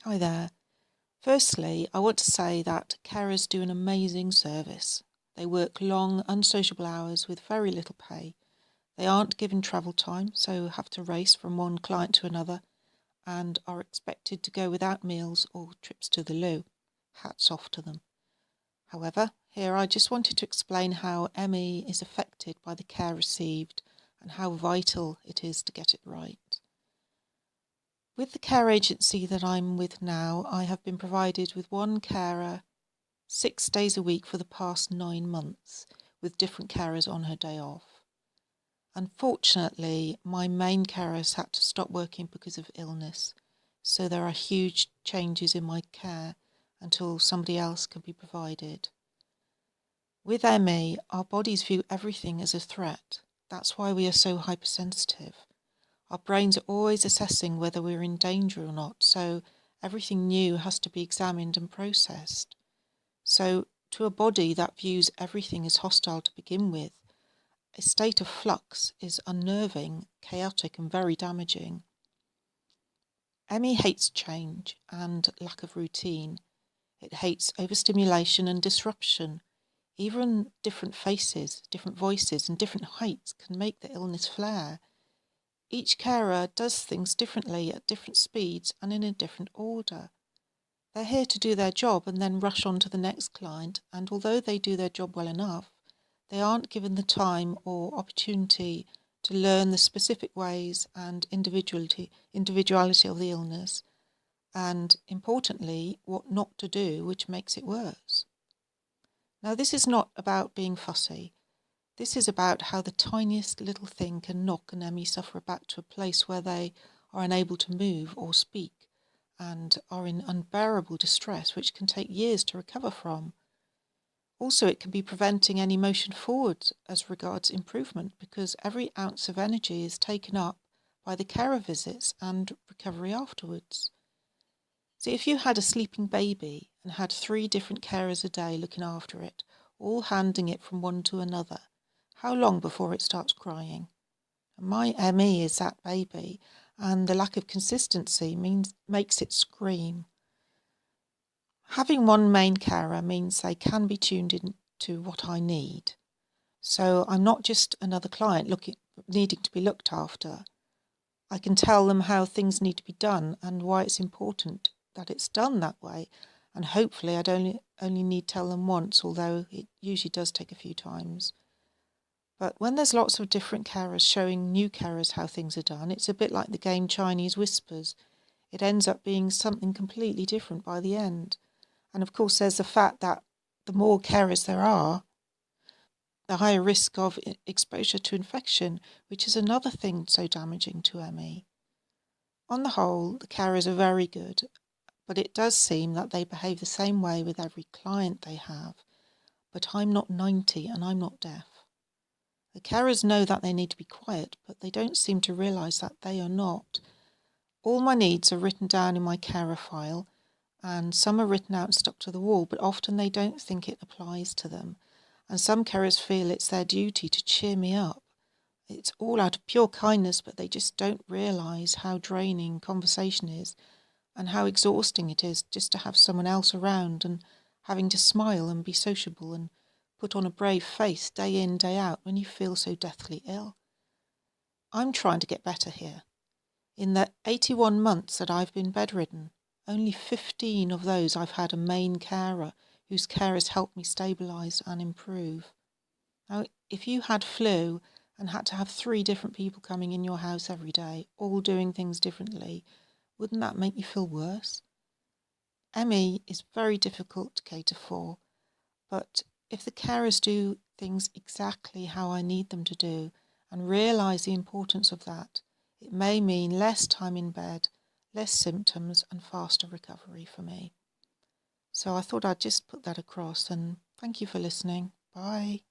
Hi there. Firstly, I want to say that carers do an amazing service. They work long, unsociable hours with very little pay. They aren't given travel time, so have to race from one client to another and are expected to go without meals or trips to the loo. Hats off to them. However, here I just wanted to explain how ME is affected by the care received and how vital it is to get it right. With the care agency that I'm with now, I have been provided with one carer 6 days a week for the past 9 months, with different carers on her day off. Unfortunately, my main carer has had to stop working because of illness, so there are huge changes in my care until somebody else can be provided. With ME, our bodies view everything as a threat. That's why we are so hypersensitive. Our brains are always assessing whether we're in danger or not, so everything new has to be examined and processed. So, to a body that views everything as hostile to begin with, a state of flux is unnerving, chaotic, and very damaging. ME hates change and lack of routine. It hates overstimulation and disruption. Even different faces, different voices, and different heights can make the illness flare. Each carer does things differently at different speeds and in a different order. They're here to do their job and then rush on to the next client, and although they do their job well enough, they aren't given the time or opportunity to learn the specific ways and individuality of the illness, and importantly, what not to do, which makes it worse. Now, this is not about being fussy. This is about how the tiniest little thing can knock an ME sufferer back to a place where they are unable to move or speak and are in unbearable distress, which can take years to recover from. Also, it can be preventing any motion forward as regards improvement, because every ounce of energy is taken up by the carer visits and recovery afterwards. See, if you had a sleeping baby and had 3 different carers a day looking after it, all handing it from one to another, how long before it starts crying? My ME is that baby, and the lack of consistency makes it scream. Having one main carer means they can be tuned in to what I need. So I'm not just another client needing to be looked after. I can tell them how things need to be done and why it's important that it's done that way. And hopefully I'd only need to tell them once, although it usually does take a few times. But when there's lots of different carers showing new carers how things are done, it's a bit like the game Chinese Whispers. It ends up being something completely different by the end. And of course, there's the fact that the more carers there are, the higher risk of exposure to infection, which is another thing so damaging to ME. On the whole, the carers are very good, but it does seem that they behave the same way with every client they have. But I'm not 90 and I'm not deaf. The carers know that they need to be quiet, but they don't seem to realise that they are not. All my needs are written down in my carer file, and some are written out and stuck to the wall, but often they don't think it applies to them. And some carers feel it's their duty to cheer me up. It's all out of pure kindness, but they just don't realise how draining conversation is and how exhausting it is just to have someone else around and having to smile and be sociable and put on a brave face day in, day out when you feel so deathly ill. I'm trying to get better here. In the 81 months that I've been bedridden, only 15 of those I've had a main carer whose care has helped me stabilise and improve. Now, if you had flu and had to have 3 different people coming in your house every day, all doing things differently, wouldn't that make you feel worse? ME is very difficult to cater for, but if the carers do things exactly how I need them to do and realise the importance of that, it may mean less time in bed, less symptoms and faster recovery for me. So I thought I'd just put that across, and thank you for listening. Bye.